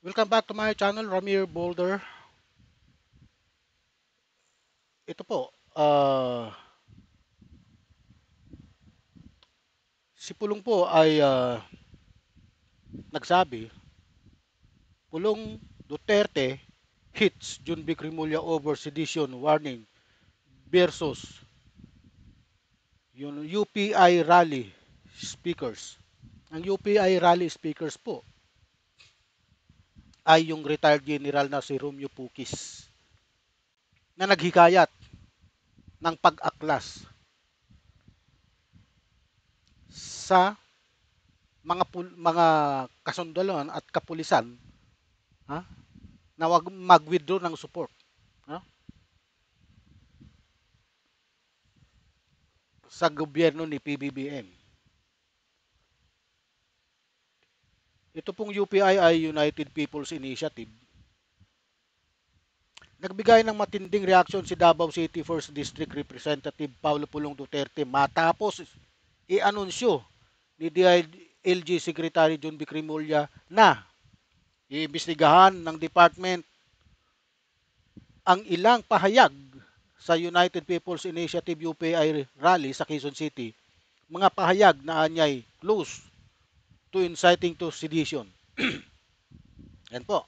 Welcome back to my channel, Ramir Boulder. Ito po, si Pulong po ay nagsabi, Pulong Duterte hits Junvic Rimulya over sedition warning versus yung UPI rally speakers. Ang UPI rally speakers po ay yung retired general na si Romeo Pukis na naghikayat ng pag-aklas sa mga kasundaluhan at kapulisan, ha, na wag mag-withdraw ng support, ha, sa gobyerno ni PBBM. Ito pong UPI ay United People's Initiative. Nagbigay ng matinding reaksyon si Davao City 1st District Representative Paulo Pulong Duterte matapos i-anunsyo ni DILG Secretary John B. Crimolia na iimbestigahan ng department ang ilang pahayag sa United People's Initiative UPI rally sa Quezon City, mga pahayag na anyay close to inciting to sedition. Yan po.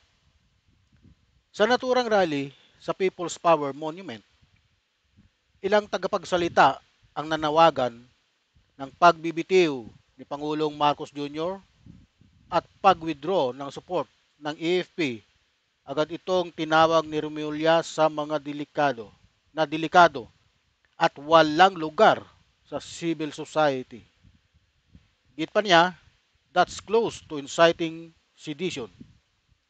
Sa naturang rally sa People's Power Monument, ilang tagapagsalita ang nanawagan ng pagbibitiw ni Pangulong Marcos Jr. at pag-withdraw ng support ng AFP. Agad itong tinawag ni Remulla sa mga delikado at walang lugar sa civil society. Git pa niya, that's close to inciting sedition.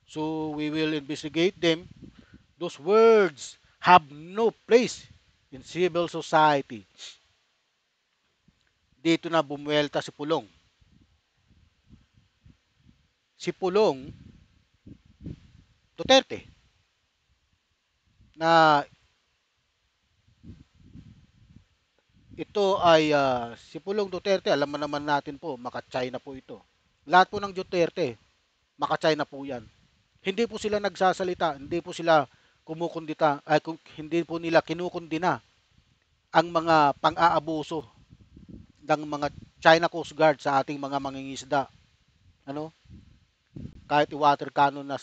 So we will investigate them. Those words have no place in civil society. Dito na bumuelta si Pulong. Si Pulong Duterte na ito ay si Pulong Duterte, alam mo naman natin po, maka-China po ito. Lahat po ng Duterte, maka-China po yan. Hindi po sila nagsasalita, hindi po sila kumukundita, ay hindi po nila kinukundina ang mga pang-aabuso ng mga China Coast Guard sa ating mga mangingisda. Ano? Kahit i-water cannon na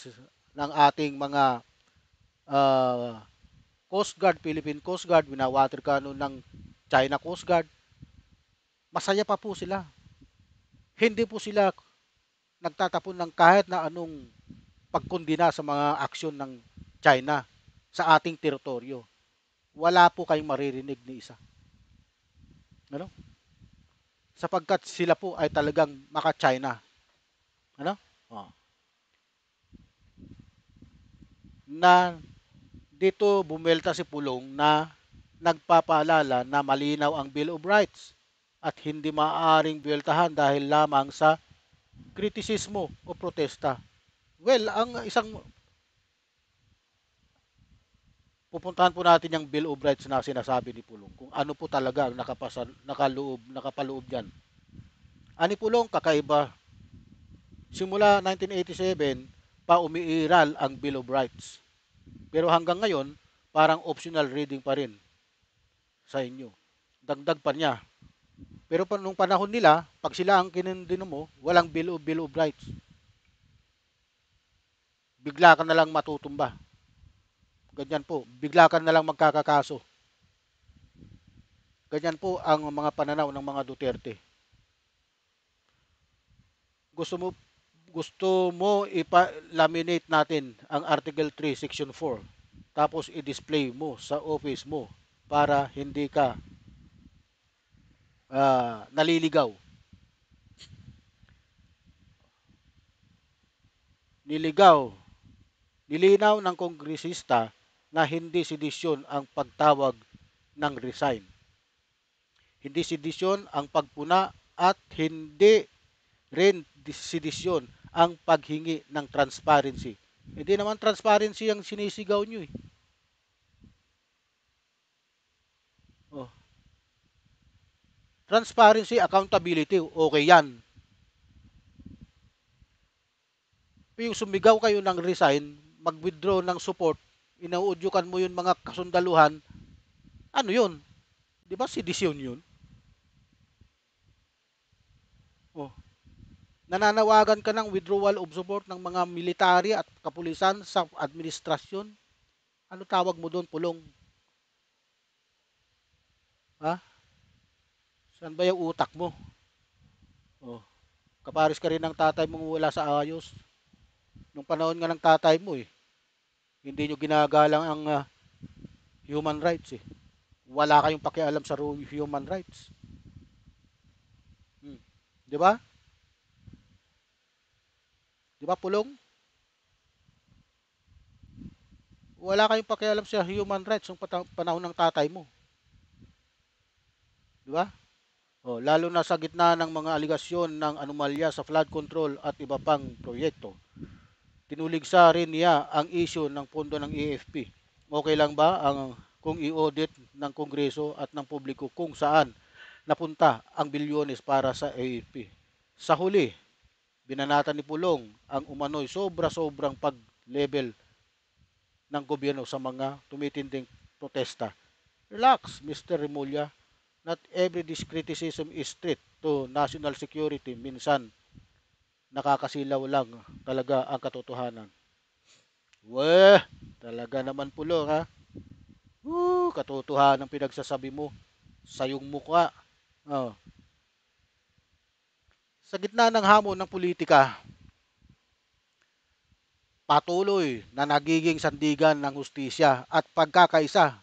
ng ating mga uh, Coast Guard, Philippine Coast Guard, wina-water cannon ng China Coast Guard, masaya pa po sila. Hindi po sila nagtatapon ng kahit na anong pagkundina sa mga aksyon ng China sa ating teritoryo. Wala po kayong maririnig ni isa. Ano? Sapagkat sila po ay talagang maka-China. Ano? Oh. Na dito bumelta si Pulong na nagpapaalala na malinaw ang Bill of Rights at hindi maaaring buweltahan dahil lamang sa kritisismo o protesta. Well, ang isang pupuntahan po natin yung Bill of Rights na sinasabi ni Pulong. Kung ano po talaga ang nakapaloob diyan. Ani Pulong, kakaiba. Simula 1987, pa umiiral ang Bill of Rights. Pero hanggang ngayon, parang optional reading pa rin sa inyo. Dagdag pa niya. Pero nung panahon nila, pag sila ang kinindino mo, walang Bill of Rights. Bigla ka na lang matutumba. Ganyan po. Bigla ka na lang magkakakaso. Ganyan po ang mga pananaw ng mga Duterte. Gusto mo ipa-laminate natin ang Article 3, Section 4. Tapos i-display mo sa office mo para hindi ka naliligaw. Nilinaw ng kongresista na hindi sedisyon ang pagtawag ng resign. Hindi sedisyon ang pagpuna at hindi rin sedisyon ang paghingi ng transparency. Hindi naman transparency ang sinisigaw nyo eh. Oh. Transparency, accountability, okay yan. Yung sumigaw kayo ng resign, mag-withdraw ng support, inauudyukan mo yung mga kasundaluhan, ano yun? Di ba sedisyon yun? Oh. Nananawagan ka ng withdrawal of support ng mga military at kapulisan sa administrasyon. Ano tawag mo doon, pulong? Ha? Saan ba yung utak mo? Oh. Kaparis ka rin ng tatay mong wala sa ayos. Nung panahon nga ng tatay mo eh, hindi nyo ginagalang ang human rights eh. Wala kayong pakialam sa human rights. Hmm. Di ba? Di ba, pulong? Wala kayong pakialam sa human rights ng panahon ng tatay mo. Di ba? Oh, lalo na sa gitna ng mga aligasyon ng anomalya sa flood control at iba pang proyekto. Tinuligsa rin niya ang issue ng pondo ng AFP. Okay lang ba ang kung i-audit ng Kongreso at ng publiko kung saan napunta ang bilyones para sa AFP? Sa huli, binanatan ni Pulong ang umano'y sobra-sobrang pag-level ng gobyerno sa mga tumitinding protesta. Relax, Mr. Remulla. Not every discreticism is threat to national security. Minsan, nakakasilaw lang talaga ang katotohanan. Weh, talaga naman Pulong ha. Katotohanan ang pinagsasabi mo sa iyong mukha. Oh. Sa gitna ng hamon ng politika, patuloy na nagiging sandigan ng hustisya at pagkakaisa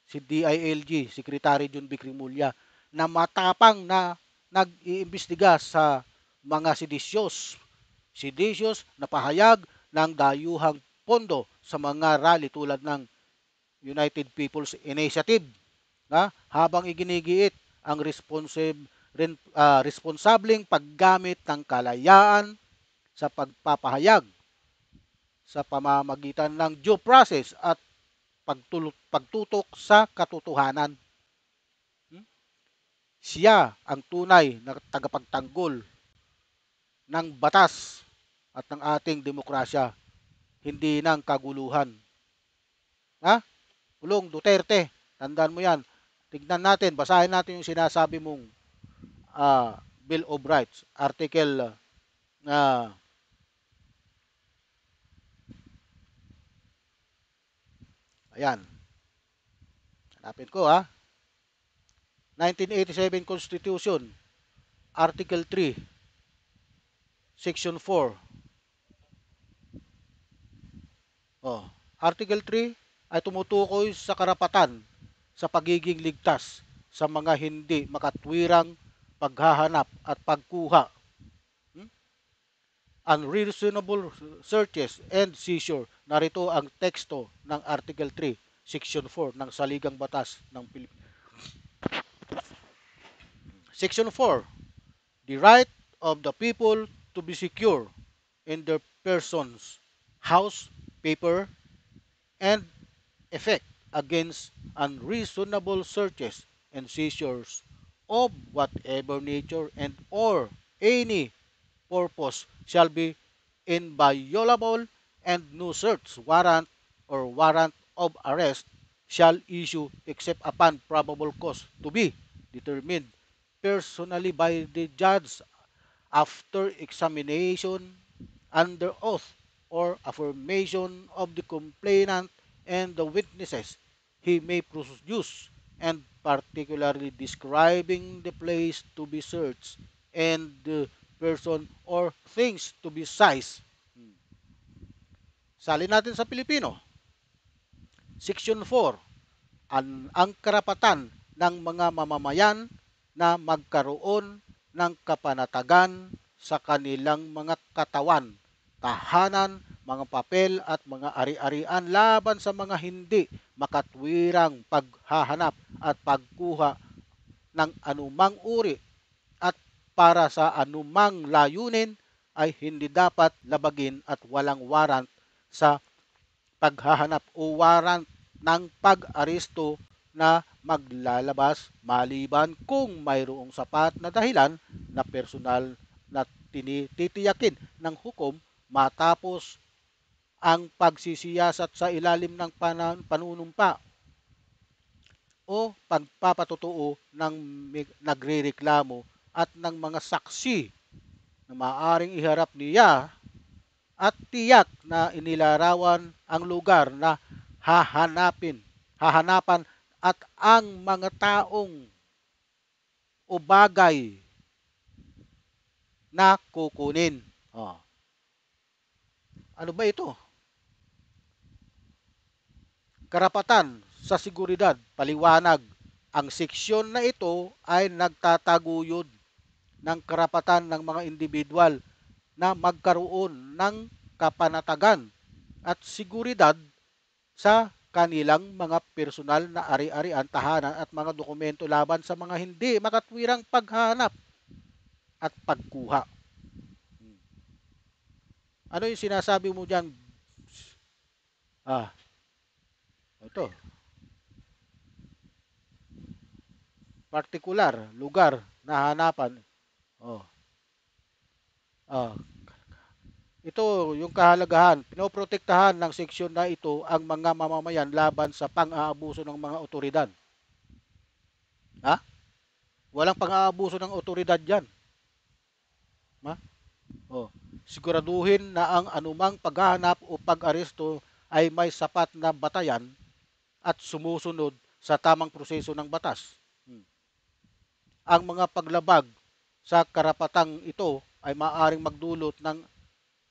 si DILG, Secretary John B. Cremulya, na matapang na nag-iimbestiga sa mga seditious na pahayag ng dayuhang pondo sa mga rally tulad ng United People's Initiative, habang iginigiit ang responsableng paggamit ng kalayaan sa pagpapahayag sa pamamagitan ng due process at pagtutok sa katotohanan. Siya ang tunay na tagapagtanggol ng batas at ng ating demokrasya, hindi ng kaguluhan. Ha? Pulong Duterte, tandaan mo yan. Tignan natin, basahin natin yung sinasabi mong Bill of Rights, article na ayan. Hanapin ko ha. 1987 Constitution, Article 3, Section 4. Oh, Article 3 ay tumutukoy sa karapatan sa pagiging ligtas sa mga hindi makatwirang paghahanap at pagkuha, unreasonable searches and seizure. Narito ang teksto ng Article 3, Section 4 ng Saligang Batas ng Pilipinas. Section 4, the right of the people to be secure in their persons, house, paper, and effect against unreasonable searches and seizures of whatever nature and or any purpose shall be inviolable, and no search warrant or warrant of arrest shall issue except upon probable cause to be determined personally by the judge after examination under oath or affirmation of the complainant and the witnesses he may produce, and particularly describing the place to be searched and the person or things to be seized. Salin natin sa Pilipino. Section 4, ang karapatan ng mga mamamayan na magkaroon ng kapanatagan sa kanilang mga katawan, tahanan, mga papel at mga ari-arian laban sa mga hindi makatwirang paghahanap at pagkuha ng anumang uri at para sa anumang layunin ay hindi dapat labagin at walang warrant sa paghahanap o warrant ng pag-aresto na maglalabas maliban kung mayroong sapat na dahilan na personal na tinitiyakin ng hukom matapos ang pagsisiyasat sa ilalim ng panunumpa o pagpapatotoo ng nagrereklamo at ng mga saksi na maaaring iharap niya at tiyak na inilarawan ang lugar na hahanapan at ang mga taong o bagay na kukunin. Oh, ano ba ito? Karapatan sa seguridad, paliwanag. Ang seksyon na ito ay nagtataguyod ng karapatan ng mga individual na magkaroon ng kapanatagan at seguridad sa kanilang mga personal na ari-arian, tahanan at mga dokumento laban sa mga hindi makatwirang paghanap at pagkuha. Ano yung sinasabi mo dyan? Ah, ito. Partikular, lugar na hanapan. Oh, ah, ito yung kahalagahan. Pinoprotektahan ng seksyon na ito ang mga mamamayan laban sa pang-aabuso ng mga otoridad. Ha? Walang pang-aabuso ng otoridad diyan. Ha? Oh. Siguraduhin na ang anumang paghahanap o pag-aresto ay may sapat na batayan at sumusunod sa tamang proseso ng batas. Ang mga paglabag sa karapatang ito ay maaaring magdulot ng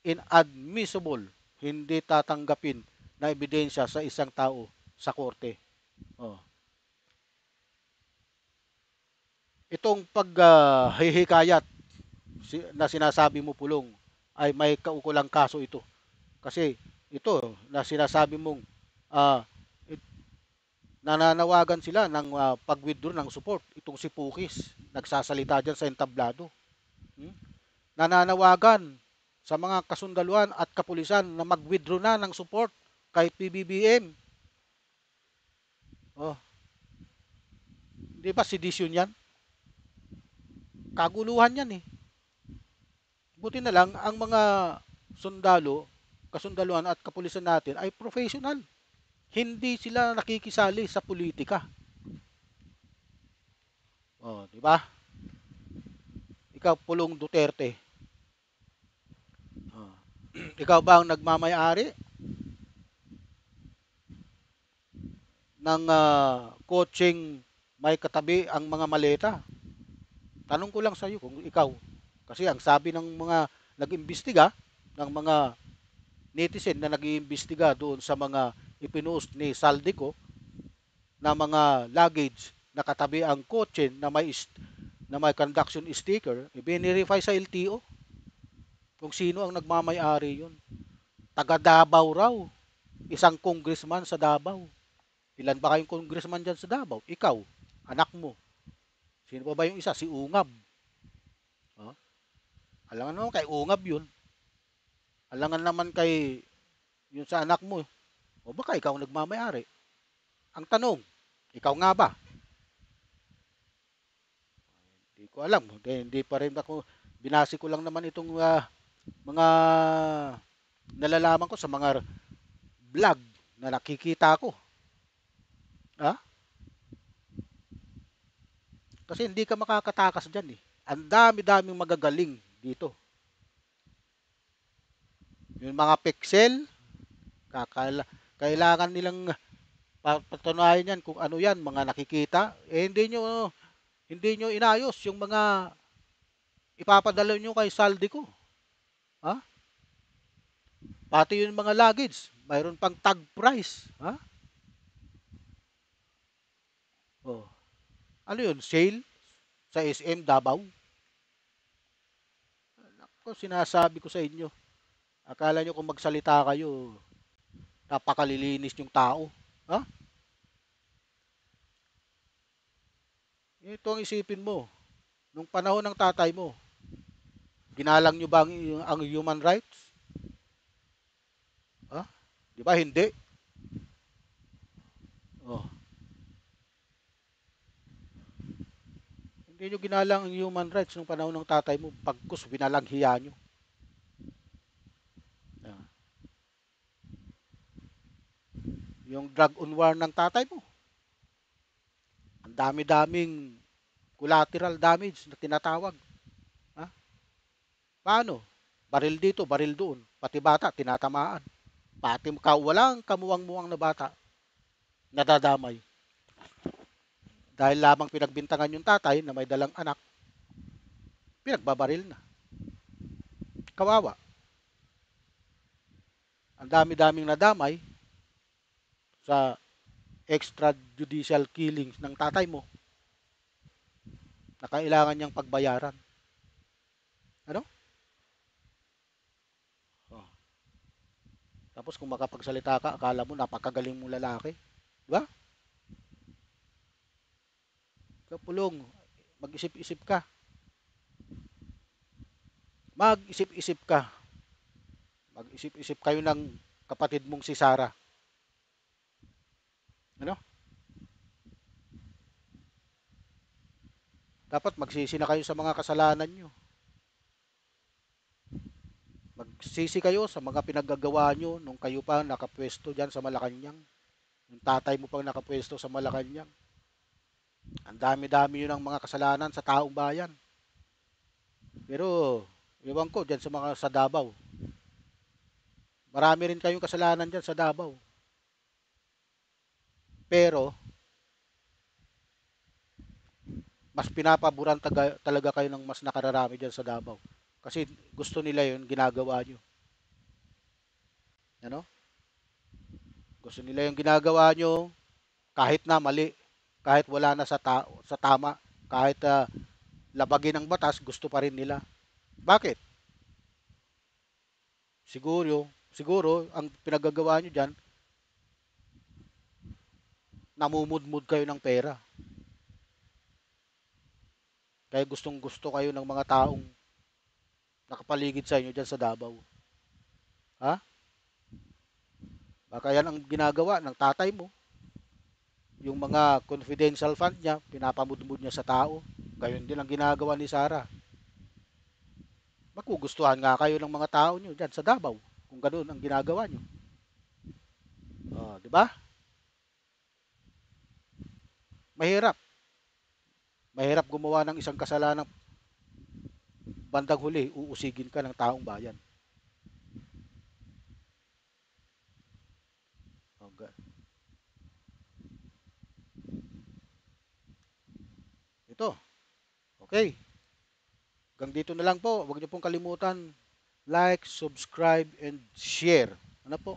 inadmissible, hindi tatanggapin na ebidensya sa isang tao sa korte. Oh. Itong paghihikayat na sinasabi mo, Pulong, ay may kaukulang kaso ito. Kasi ito na sinasabi mong uh, nananawagan sila ng pag-withdraw ng support. Itong si Pukis, nagsasalita dyan sa entablado. Nananawagan sa mga kasundaluhan at kapulisan na mag-withdraw na ng support kay PBBM. Oh, di ba sedisyon yan? Kaguluhan yan eh. Buti na lang ang mga kasundaluhan at kapulisan natin ay professional. Hindi sila nakikisali sa politika. Oh, di ba? Ikaw, Pulong Duterte. Oh. Ikaw ba ang nagmamay-ari ng coaching may katabi ang mga maleta? Tanong ko lang sa iyo kung ikaw. Kasi ang sabi ng mga nag-imbestiga, ng mga netizen na nag-iimbestiga doon sa mga ipinost ni Saldico na mga luggage na katabi ang kotse na may conduction sticker, i-verify sa LTO kung sino ang nagmamay-ari yun. Taga Davao raw. Isang congressman sa Davao. Ilan ba kayong congressman dyan sa Davao? Ikaw, anak mo. Sino pa ba yung isa? Si Ungab. Oh? Alangan naman kay Ungab yun. Alangan naman kay yun sa anak mo. O baka ikaw nagmamay-ari. Ang tanong, ikaw nga ba? Hindi ko alam. Hindi pa rin ako, binasi ko lang naman itong mga nalalaman ko sa mga vlog na nakikita ko. Ha? Kasi hindi ka makakatakas dyan eh. Ang dami-daming magagaling dito. Yung mga pixel, kailangan nilang patunayan yan kung ano yan, mga nakikita. Eh hindi nyo inayos yung mga ipapadala nyo kay Saldico. Ha? Pati yung mga luggage, mayroon pang tag price. Ha? Oh. Ano yun? Sale sa SM Davao? Ako, sinasabi ko sa inyo. Akala nyo kung magsalita kayo, napakalilinis yung tao. Ha? Ito ang isipin mo. Nung panahon ng tatay mo, ginalang nyo ba ang human rights? Ha? Di ba hindi? Oh. Hindi nyo ginalang ang human rights nung panahon ng tatay mo. Pagkus, binalanghiya nyo. yung drug on war ng tatay mo. Ang dami-daming collateral damage na tinatawag. Ha? Paano? Baril dito, baril doon. Pati bata, tinatamaan. Pati walang kamuwang-muwang na bata nadadamay. Dahil lamang pinagbintangan yung tatay na may dalang anak, pinagbabaril na. Kawawa. Ang dami-daming nadamay sa extrajudicial killings ng tatay mo na kailangan niyang pagbayaran. Ano? Oh. Tapos kung makapagsalita ka, akala mo napakagaling mong lalaki. Diba? Kapulong, mag-isip-isip ka. Mag-isip-isip ka. Mag-isip-isip kayo ng kapatid mong si Sarah. Ano? Dapat magsisi na kayo sa mga kasalanan nyo. Magsisi kayo sa mga pinaggagawa nyo nung kayo pa nakapwesto dyan sa Malacanang. Yung tatay mo pang nakapwesto sa Malacanang. Ang dami-dami yun ng mga kasalanan sa taong bayan. Pero, ewan ko, dyan sa mga sa Davao. Marami rin kayong kasalanan dyan sa Davao. Pero, mas pinapaboran talaga kayo ng mas nakararami dyan sa Davao. Kasi gusto nila yun, ginagawa nyo. Ano? Gusto nila yung ginagawa nyo, kahit na mali, kahit wala na sa tama, kahit labagin ng batas, gusto pa rin nila. Bakit? Siguro, ang pinagagawa nyo dyan, namumudmud kayo ng pera. Kaya gustong gusto kayo ng mga taong nakapaligid sa inyo dyan sa Davao. Ha? Baka yan ang ginagawa ng tatay mo. Yung mga confidential fund niya, pinapamudmud niya sa tao. Gayon din ang ginagawa ni Sarah. Magugustuhan nga kayo ng mga tao nyo dyan sa Davao kung ganoon ang ginagawa nyo. Oh, di ba? Mahirap. Mahirap gumawa ng isang kasalanan bandang huli, uusigin ka ng taong bayan. Okay. Ito. Okay. Hanggang dito na lang po. Huwag niyo pong kalimutan like, subscribe, and share. Ano po?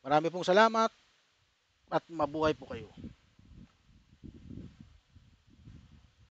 Marami pong salamat at mabuhay po kayo.